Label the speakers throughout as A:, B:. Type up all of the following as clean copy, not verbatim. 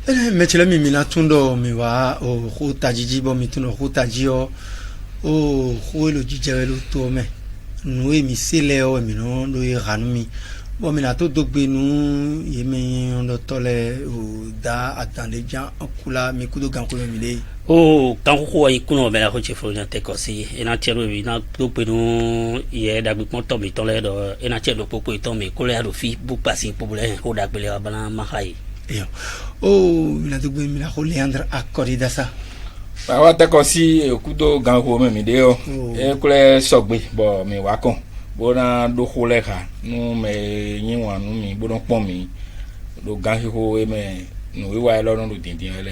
A: Metele mi mina tundo mi wa o huta jiji bo mi tundo huta jio o huelo jijelo to me nu mi sele o mi no do iranu mi bo mi na to dogbe nu ye mi on tole o da atande jan kula mi kudo gan ko mi le
B: o kan ko yi kuno be la ko chefo na te ko si ina tiero bi na dogbe nu ye da gbe pon to mi tole do ina tiero popo ito mi ko le ado fi bu pasi problème ko da gbe le bana ma hai
A: oh mina dugbe mina ko Leandre akkorida sa
C: wa ta ko si kudo gan ko me mi de o e kule sogbe bo mi wa kon bo na do ko le ka nu me yin wa nu mi bo don pon mi do gan ko e me nu wi wa lo no din ele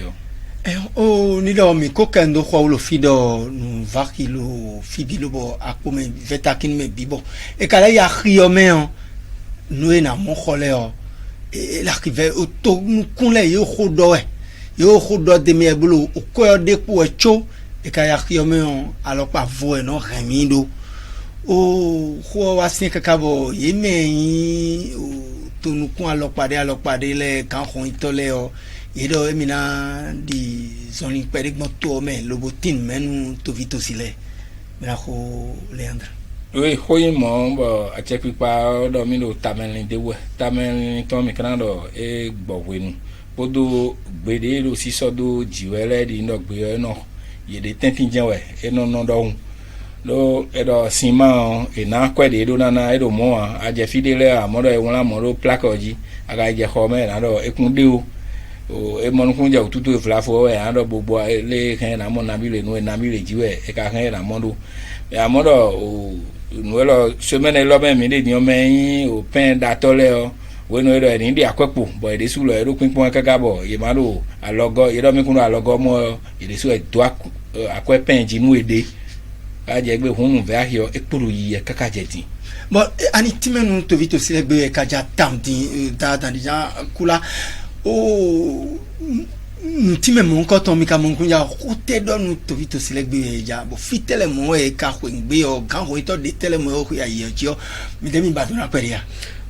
C: o
A: ni do mi ko kendo ko lo fido nu vakilo fibilo bo akome vetakin me bibo e kala ya khio me on nu e na mo khole o l'arrivé au to kunle yo khodo de me bulu o ko de po echo e ka ya khiome on alors pas vo no remindo o kho wa sin ka bo yeme o to nu kun alors pade le kan khon itole o yedo emina di zoni pere gmoto me lobotin menu to vito sile mena ko Leandre
C: oui hoy mo bo a check pa do mi do tamen de we tamen to mi kan do e gbo wenu bodo gbede do si so do jiwele di no gbe no ye de tentin jenwe e no do e do sima e na kwede do na e do mo a je fidele a mo do e won la mo do plaque oji aga je ko me na do e kun de o e mo kun ja tutu e flafo e ando bobo le kan na mo na bi le no e na bi le jiwe e ka kan na mo do e a mo do o nuelo semaine lo me mi de ni o me o pen da tole o we no ero ni di akwepo bo e de su lo ero pinpon kaka bo ye ma do alogo ye do mi kunu alogo mo e de su e do akwepen ji nu ede a je gbe hunu ve ahio e puru yi kaka jeti
A: bo ani timenu to vito sile gbe ka ja tamdi da ja kula o time mon ko to mi ka mon kunja o te do nu to vito sile gbe ja bo fitele mo e ka ho ngbe o kan ho to de tele mo o ya ye jo mi de mi ba to na peria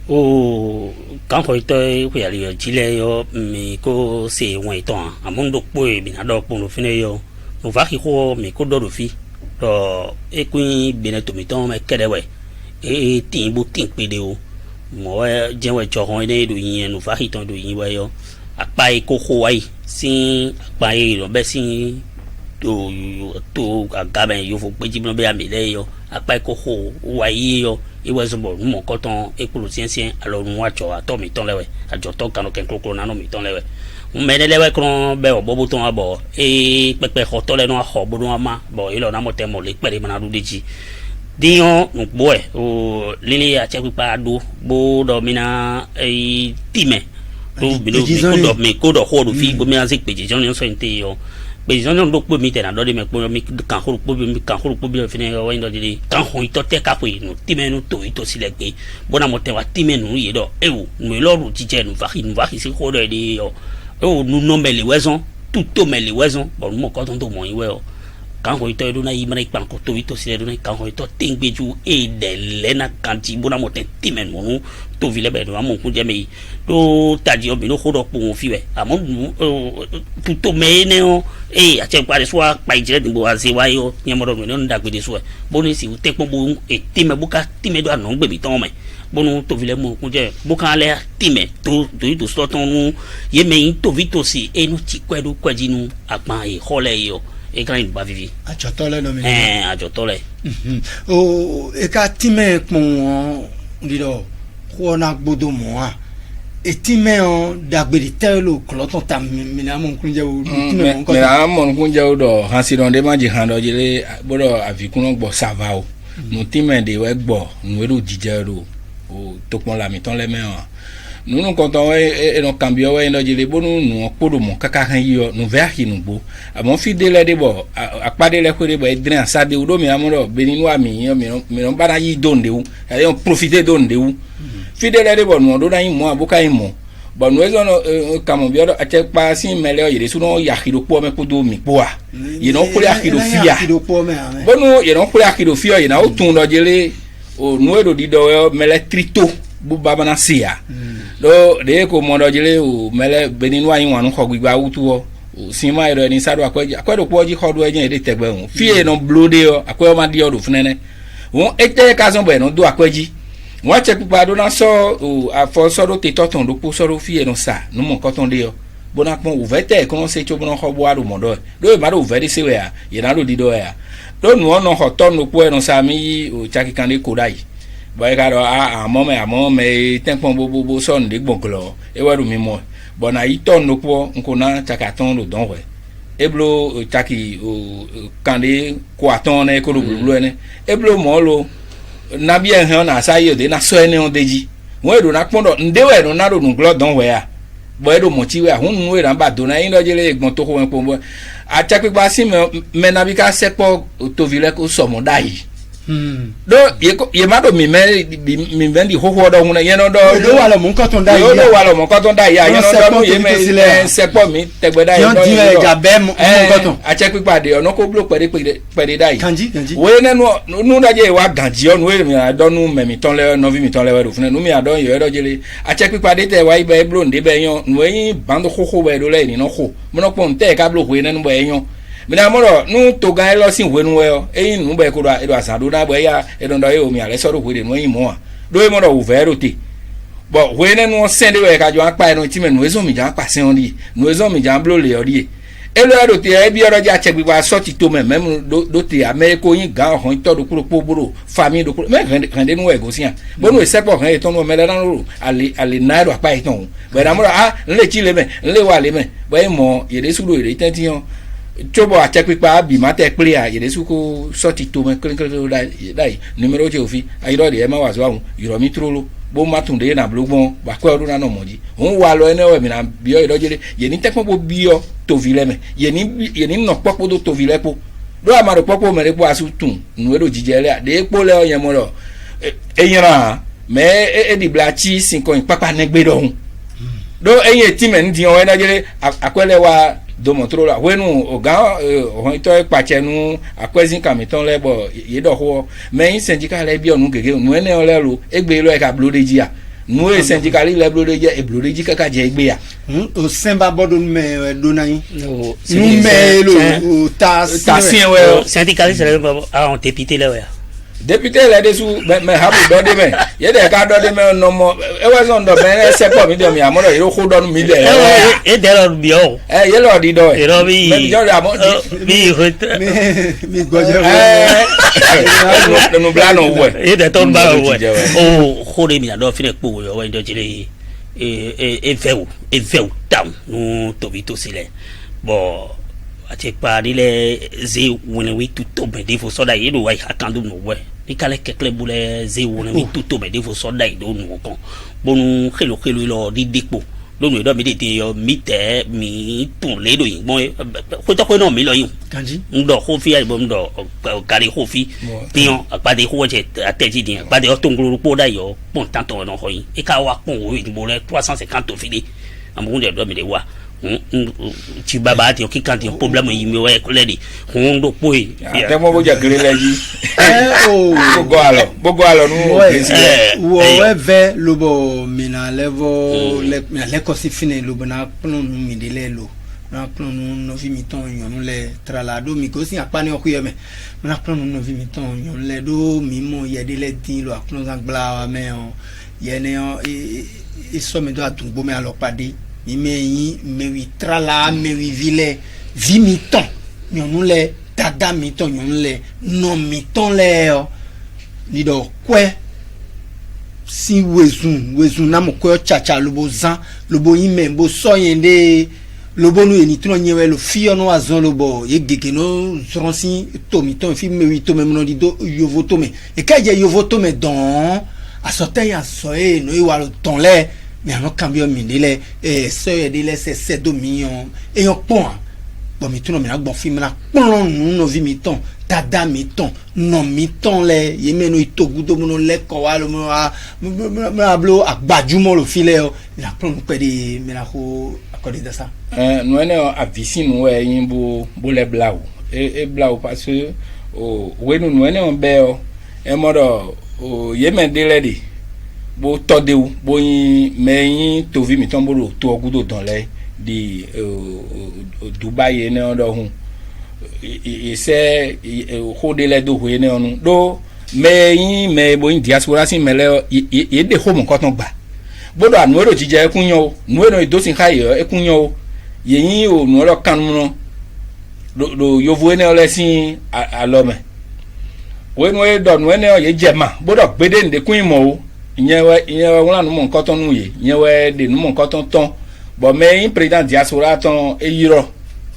B: o kan ho to ko ya le jile yo mi ko se won ito amon do po e bi na do po no fine yo no va ki ko mi ko do fi do e kun bene to mi ton me kede we e tin bu tin pe de o mo je we jo hon de do yin no va ki ton do yin we yo apa iko ko wai sin apa iro be sin to agaben yo fo pe jibno be amele yo apa iko ko wai yo iwe zo bo mo ko ton ekulu sien alo nu wa cho ato mi ton lewe ajo to kanu ken koko na no mi ton lewe me ne lewe kron be o bobo ton abo e pepe ho to le no ho bo no ma bo ilo na mo te mo le pere mana du deji dion nu boy o lili a che pa do bo do mina e time do mi ko do ho do fi bo mi azik peji jon so inte yo be jon do po mi te na do de me po mi kan ho po bi fi ne yo ndo de kan ho ito te ka po no time no to ito silegbe bona mo te wa time no ye do e wo me lo ru jije no va ki si ko do de yo o nu no me le wezon tout me le wezon bo mo ko ton do mo iwe o kan ho ito do na yi mara ipan ko to ito sile do na kan ho ito tingbeju e de lena kanti bona mo te time no no to vile be do amon ku je me do taji obi no hodo po fi we amon tuto me ne o e a che pare so pa ije de bo ase wa yo nyamoro me no ndagbe de so bonu si u te pon bo e time buka time do anon gbe bi ton me bonu to vile mo ku je buka le time to so ton nu ye me to vito si e no ti kwedu kwajinu apa e hole yo e kan ba vivi
A: ajotole no me
B: ajotole
A: o e ka time pon ndido ko na gbodo mo a etime on dagbedi telo kloton tam mina mon kunje o time mon ko
C: mina mon kunje o do hansiron de maji hando jile bodo avikun gbo sava o no time de we gbo no eru jije ro o tokpon la mi ton le me o nunu konton we no cambio we no jile bonu no podo mo kaka kan yo no verki no gbo amon fidele de bo apade le ko de bo edrin asade o do mi amoro beninu ami yo mi no bana yi donde o e on profiter donde o fidele de bo no do dan mo abuka imo bo no ezo no kamo bi odo ache pa sin mele o yire suno ya hiro po me ko do mi po a ye no ko ya hiro fia bo no ye no ko ya hiro fia ye na o tun do jile o no edo di do mele trito bu baba na sia do de ko mo do jile o mele beninu ayin wanu ko gbigba wutu o sima iro ni sadu akwedo po ji hodo ejen de tegbe hun fie no blode o akwe ma di o do funene won ete ka so be no do akweji won che pupa do na so o afo so do te toton do po so do fie no sa no mo koton de o bona pon o vete ko se cho bona ho bo adu mo do ma do vete se we ya ye na do di do ya do no no ho ton no po no sa mi o chaki kan de ko dai boy ka do amo me tempon bo so ndi gbonklo e wa do mi mo bona iton no po nkona chaka ton do don we eblo chaki o kande ko aton na ko do blu ne eblo mo lo na bi en na sa yo de na so ene on deji won do na pon do ndewe do na do nglo don we ya boy do mo ti we hun nu we na ba do na yin do jele egbon to ko wen po a chapi pa si me na bi ka sepo to vile ko so mo dai do ye ma do mi vendi ho ho do hun ye no do
A: wa lo mo nkan ton dai
C: yo do wa lo mo nkan ton dai ya ye no do ye me sepo mi tegbe dai
A: yo di e ja be mo nkan ton
C: a chapi pa de ono ko blo pere dai
A: kanji
C: we na nu da je wa ganji onu we mi do nu me mi ton le no vi mi ton le we do fun nu mi adon yo do jele a chapi pa de te wa ibe blo nde be yon nu yin bando ho ho we do le ni no ho mo no pon te ka blo we na nu be yon mina moro nu to ga lo sin we nu we o eyin nu be ko do e do asado na be ya e do yo mi ale so do we de nu yin mo a do e mo do ve ro te bo we na nu send we ka jo apa e no ti me nu ezo mi ja pa sin on di nu ezo mi ja blo le o di e lo do te e bi oro ja che gba so ti to me mem do te americo yin ga hon to do kuro poboro family do kuro me kan de nu we go sin a bo nu e se po kan e to nu me le ran ro ale na do apa e ton be na moro nle chi le me nle wa le me bo e mo ye de su do ye de tanti yon chobo a chepipa bi mate clear ye desu ko sorti to me clean dai numero je ofi ayiro de e ma wazo ahun yiro mi trolo bo matunde na blogbon ba ko ru na no moji on wa lo ene we mi na bi o idojele ye ni tekpo bo bi o to vile me ye ni no popo do to vile po do amaro popo mere po asutun nu edo jijele de epo le o yen mo lo eyira me e di blachi sin ko papa negbe do hun do eyin ti me ndi o idojele akwele wa do montro la wenu oga ohun to pache nu akwezin kamiton lebo ye do ho me yin syndicat le bi onu gege nu ene ole lo egbe lo e ka blodeji a nu e syndicat le blodeji e blodeji kaka je egbe a
A: o semba bodo me do na yin nu me lo ta
C: sin we
B: syndicat le a on député le we
C: député le desu me habu do de me ye de ka do de me no mo e wa so ndo be se po mi de mi amoro iro ko do mi de
B: e de lo bi o
C: ye lo di do
B: e ro bi
C: me jo amo
A: mi goje
C: no blano we
B: e de ton ba we o khore mi do fine po yo we do jile e veu down no to bi to sile bo ati pa dile ze wona wi tutto be defo so dai do wai akandu no we ni kale kekle bule ze wona wi tutto be defo so dai do no kon bonu khelo lo di dipo do no do mi de yo mi te mi tun le do yin bon ko to ko no mi lo yin
A: kanji
B: ndo ko fi ai bom do kari ko fi pion apade ko je ateji din apade o tonguru po dai yo pon tanto no ho yin e ka wa pon o wi bo le 350 fili amun de do mi de wa ti baba ti o ki kan ti problem yi mi we ko le di hun do po yi
C: te mo bo ja gele leji bogo alo nu
A: wo we ve lobo mina level le ko si fine lobo na pno mi de le lo na pno no vi mi ton yon le tralado mi ko si apani o ku ye me na pno no vi mi ton yon le do mi mo ye de le tin lo apno san gla me on ye ne on e so me do atungbo me alo pade mi meyi mewi trala mewi vile vi mi ton yon le dada mi ton yon le non mi ton le o ni do kwe si wezun na mo ko chacha lobo zan lobo ime bo so yende lobo nu eni tro nyewe lo fi ono azon lobo ye gege no sonsi to mi ton fi mewi to me no di do yovo to me e ka je yovo to me don asote ya so e no iwa lo ton le mais on cambio minile e so e dile se 7 millions e yon pon bon mi tuno mi na gbon film na pon no vi mi ton dada mi ton non mi ton le ye meno itogu do mo le ko wa lo mo blo agbajumo lo file o na pon pe de mi na ko akode de ça
C: no ene avisi no e yin bo le blau e blau parce que o we no ene on be o e modo o ye men dile di bo tɔdewo bo yin mɛ yin tovi mi tɔn bolo to ɔgudo dɔn lɛ di Dubai ye ne ɔdɔ hun isɛ xɔ de lɛ do ho ye ne ɔnu do mɛ yin mɛ bo yin diaspora si mɛ lɛ ye de xɔ mɔ kɔtɔn gba bodo anu ero jijɛ ekun yan o nu ero idosin ka yɛ ekun yan o ye yin o nu ero kanu nɔ do yovo ne ɔlɛ si alɔ mɛ wenu ye dɔ nu ne ye jɛ ma bodo gbede nde kun mɔ o ìyẹn wọn lànà mọ nǹkan tán nù yìí ìyẹn wẹ dènù mọ nǹkan tán tán bọ mẹyìn président diaspora tán eyirọ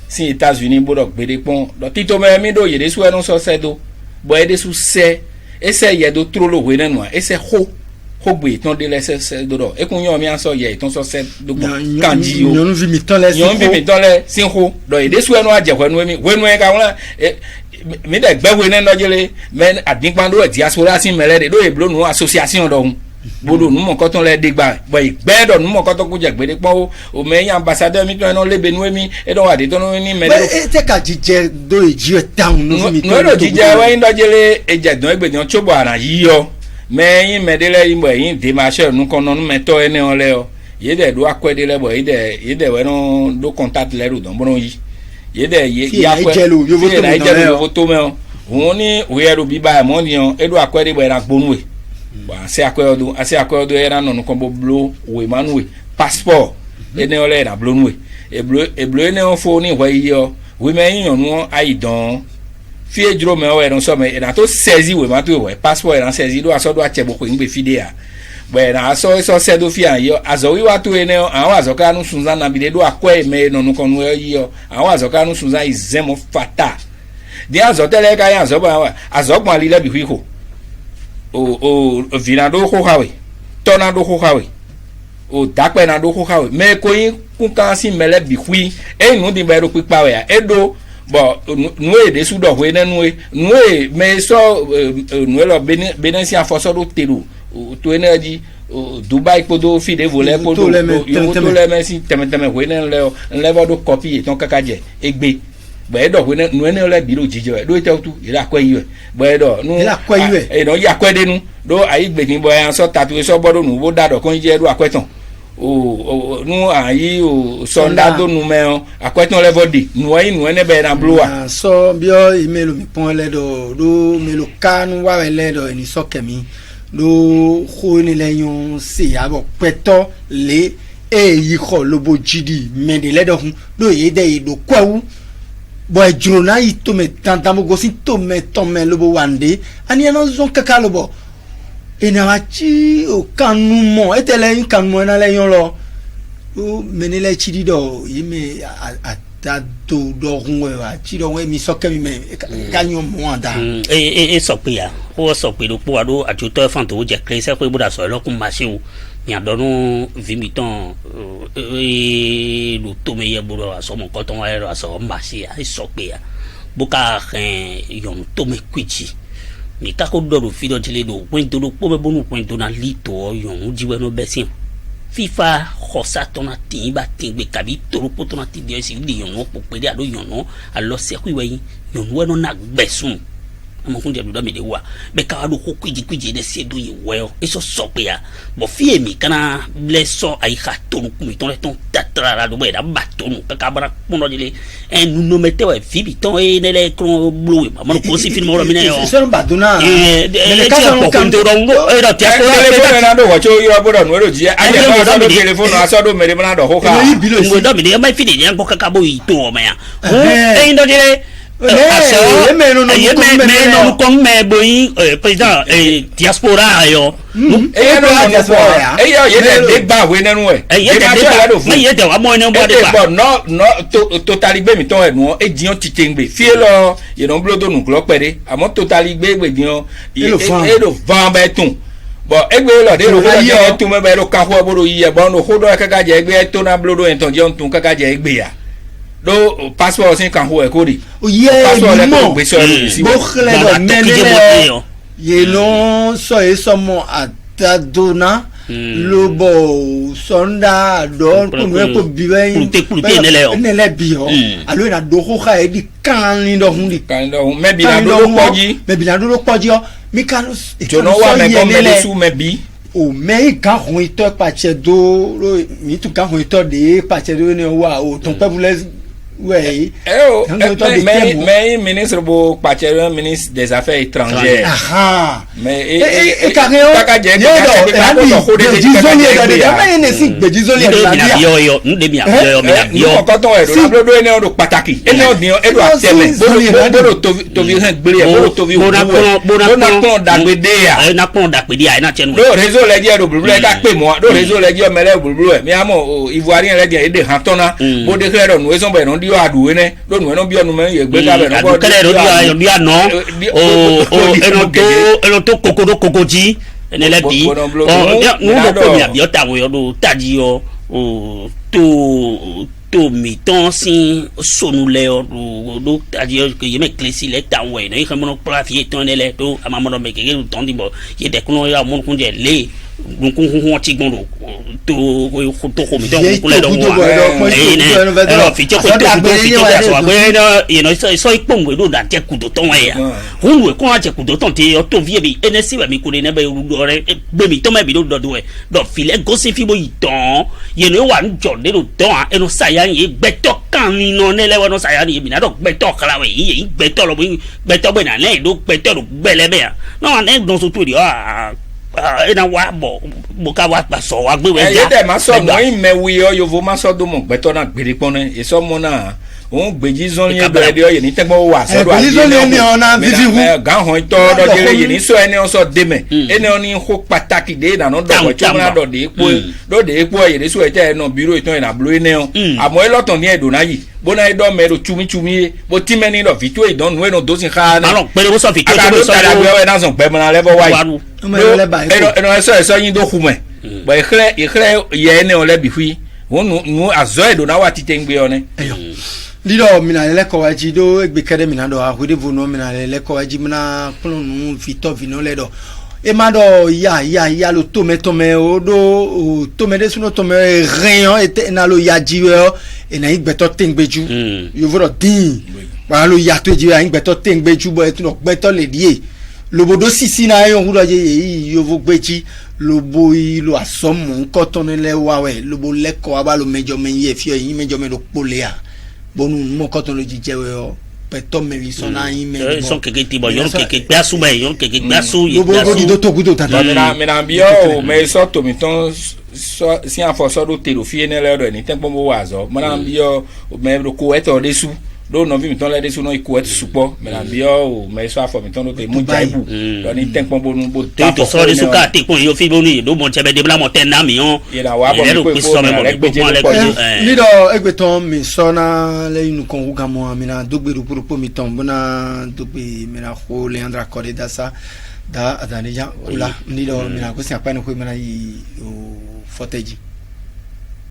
C: sí États-Unis gbọ́dọ̀ gbèdé pọn dọtí tó mẹ mí dò yèdè sùn ẹnu sọsẹ do bọ ẹdẹ sùn sẹ ẹsẹ yẹ do tró lò wé nẹnu à ẹsẹ xó gbé tán dé lẹsẹ sẹ dọdọ ẹkún yọ mi asọ yẹ ìtàn sọsẹ dọgbọ kànjí o
A: nyɔnuvi mi tán lɛ
C: sí xó dọ yèdè sùn ẹnu àjẹkọ ẹnu mi wẹnu ẹ ká wọn mi dẹ gbẹwé nẹ nọjẹlẹ mẹ àdínkpandó diaspora sí mẹlẹ de dó èblo nù association dọ̀hún bodo numo kɔtɔn lɛ degba bɔn ìgbẹ́ dɔ numo kɔtɔn kó jɛ gbede kpɔn o mɛ yan ambassadeur mi tɔn yɛ lebe nu mi e dɔn wa de tɔn ni mɛ.
A: e tɛ ka jijɛ do edzi yɛ tan nu mi tɔn.
C: nu edo jijɛ wɛyin dɔdzele edze dɔn egbe dɔn tso bɔ ara yi yɔ mɛ yin mɛ de lɛ yin bɔ yin demarche nu kɔnɔ nu mɛ tɔ yɛ ne yɔ lɛ yɔ yi dɛ do akɔɛ de lɛ bɔ yi dɛ wɛ no do contact lɛ do dɔn bɔnɔ yi yi dɛ yi akɔɛ fi yɛ na edze lo yovo to mɛ o òun ní òye ẹrù bíbá ẹ̀ mọ́ ni ọ edo akɔɛ de bɔ yɛ na gbónú yɛ ase akɔyɔdo yɛrɛ nɔnu kɔn bo blo we manu we passport ene ɔlɛ na blo nu we eblo ene fo ni wɔ yi yɔ we mɛ yin yɔnu ayi dɔn fie dzro mɛ ɔyɛ nɔ sɔmɛ ena to sɛzi we ma to wɔ passport ena sɛzi do asɔ do atsɛ bɔ ko ŋgbe fi de ya bɔn ena asɔ esɔ sɛ do fi yan yɔ azɔ wi wa to ene àwọn azɔka nu sunzan na bi de do akɔɛ mɛ nɔnu kɔnu yi yɔ àwọn azɔka nu sunzan yi zɛmɔ fata di azɔtɛlɛ ka yɛ azɔgbɔn ali lɛ bi hui ko o vina do xoxawe tɔna do xoxawe o dakpɛna do xoxawe mɛ ko yin kunkan si mɛlɛ bi hui eyi nu di bɛ do kpikpa wɛ ya edo bɔn nue de su dɔ hoe ne nue mɛ sɔ nue lɔ benesi afɔsɔ do te do to ene dzi Dubai kpodo fi de volɛ kpodo yowo to lɛ mɛ si tɛmɛtɛmɛ hoe ne lɛ nlɛ bɔ do kɔpi etɔn kaka dze egbe bɛɛ dɔ wɛnɛ nuwɛnɛ lɛ bi do dzidze wɛ do ete tu yɛlɛ akɔɛ yi wɛ bɛɛ dɔ nu ɛnɔ yi akɔɛ de nu do ayi gbɛni bɔ yan sɔ tatu sɔ bɔ do nu bo da dɔ kɔn dze do akɔɛ tɔn o nu ayi o sɔnda do nu mɛ o akɔɛ tɔn lɛ bɔ de nuwɛnɛ bɛɛ na blo wa.
A: sɔ biɔ imelo mi pɔn lɛ dɔ do melo kanu wa lɛ dɔ eni sɔ kɛmi do xo ni lɛ nyɔ se abɔ pɛtɔ le eyi xɔ lobo dzidi mɛ de lɛ dɔ kun do ye de yi do kɔwu. Bɔn edrona yi tome tantamu gosi tome tɔmɛ lobo wande ani yana zɔn kaka lobɔ enama tsi o kanu mɔ ete lɛ yin kanu mɔ ena lɛ yɔn lɔ o mene lɛ tsi di dɔ yi me ata do dɔ hun wɛ wa tsi dɔ wɛ mi sɔkɛ mi mɛ ka nyɔ mɔ a da.
B: e sɔkpe ya o sɔkpe do kpɔ wa do atsotɔ fan to o jɛ kile sɛ ko e bɔ da sɔ ɛlɔ kun ma se o nyadɔnu vimitɔn lo tome yɛ bolo asɔmɔ kɔtɔn wa yɛrɛ asɔ masi a sɔkpe ya boka hɛn yɔnu tome kuitsi mi kako dɔ do fi dɔ tele do pɔnto do kpɔbɛ bonu pɔnto na li tɔ yɔnu jiwɛ no bɛ si fifa xɔsa tɔna tin ba tin gbe kabi toro kpɔtɔna tin di ɛsi di yɔnu kpɔkpɛ de alo yɔnu alɔ sɛku wɛ yi yɔnu wɛ no na gbɛsun amakun jɛ duda mi de wa bɛ ka do ko kuji de se do yi wɛ esɔ sɔkpe ya bɔn fiye mi kana blɛ sɔ ayi ka tonu kumi tɔn lɛ tɔn tatara la do bɔ yɛrɛ ba tonu kaka bara kpɔnɔ de le nunome tɛ wɛ fi bi tɔn ye ne lɛ kɔn blo ye mamadu ko si fini mɔgɔ minɛ yɔ
A: sɔrɔ baduna
B: ɛ kaka kɔkun to dɔn ko e dɔ tɛ ko
C: telefone na do wɔtso yɔ bo dɔ nu edo jɛ ale bɔ sɔ do telefone asɔ do mɛri mana dɔ ko ka
B: ngo dɔ mi de ɛmɛ fini de ɛnkɔ kaka bo yi to wɔ mɛ yan ɛyin dɔ de le asɔ mɛ nɔnu kɔn mɛ boyin président diaspora yɔ.
C: eya no diaspora eya ye de gba we nenu e
B: ye de wa mo ne bo de
C: ba no totally gbe mi ton enu e jiyan tite ngbe fie lo ye no blodo nu klo pere amo totally gbe diyan e do van be tun bo egbe lo de ro ye tun me be ro kan ho bodo yi e bo no ho do kaka je egbe to na blodo en ton je on tun kaka je egbe ya do passport sin kan ho e ko di passport le ko gbe so e si
A: bo khle do menele ye no so e somo atadona lobo sonda do kunwe ko biwe nele bio alo na do ko kha e di kan ni do hun
C: me bi na do poji
A: me bi na do poji o mi kan
C: jono wa me ko me su me bi
A: o mais quand on est parti do mi tout quand on est de parti do ne wa o ton peuple ouais
C: mais ministre bo parti ministre des affaires étrangères mais
A: carrément
B: Kokoji nele bi no do mi abiota wo yo do taji yo to mi ton si sonule yo do taji yo ke yeme klesi le tanwe no i khamono plafie ton nele to amamono me ke ton di bo ye de kuno ya mon kunje le donc on ti gondo to ko mi don ko le do wa fi ko so ipongwe do da je kudo ton ya hunwe ko a je kudo ton ti yo to vie bi enesi ba mi ko ne ba ru do re gbe mi to ma bi do do file go si fi bo iton ye no wa njo de do ton a eno saya ye gbeto kan ni no ne le wa no saya ni bi na do gbeto kala we ye gbeto lo gbeto be na le do gbeto do gbele be no an don so to di ina wa bo ka wa pa so wa gbe we ja
C: de ma so mo imewi yo vo ma so do mo gbeto na gbere pon e so mo na on gbeji zon ye bere de ye ni tegbo wa so do
A: gbeji zon ni ona vivi hu
C: gan hon to do jere ye ni so eni on so de me eni oni ho pataki de na no do ko chuma do de epo ye ni so e te no biro iton na blo eni on amo e loton ni edo na yi bona ido me do chumi bo ti me ni do fitu e don we no do sin kha na
B: ma lo pere bo so fitu
C: so we na so pe mo na level wa eno eso yin do hume bo ikre ye eni on le bi hui wonu nu azo edo na wa ti tengbe one
A: lido mina le ko waji do egbe kede mina do a hudi vuno mina le ko waji mina plonu fito vino le do e ma do ya lo tome o do tome de suno tome rien et na lo ya jiwe e na igbeto tengbeju yo voro din ba lo ya to jiwe igbeto tengbeju bo e tun gbeto le die lobodo sisi na yo hudo je yo vo gbeji lobo lo asomo nko ton le wa we lobo le ko aba lo mejo menye fi yin mejo me lo pole a bonu mo koton lo jije we o peto me vi sona yin me
B: son keke ti bo yon keke gbasu be yon keke gbasu
A: yi gbasu do to gudo tata
C: me na bio me so to mi ton so si an fo so do te lo fi ene le do ni tempo mo wa zo me na bio me ko eto de su do no vi mi ton le de su no iko eto supo me na bio me so afo mi ton do te mu jaibu do ni tempo bo nu bo
B: to so de su ka te kon yo fi bo ni do mo chebe de bla mo ten na mi on
C: ye na wa bo mi ko
B: so me mo le
A: ni do egbeton mi sona le inu kon uga mo mi na dogbe ru pro mi ton bona dogbe mi na ko Leandra Kore da sa da adani ja ola ni do mi na ko si apane ko mi na yi o foteji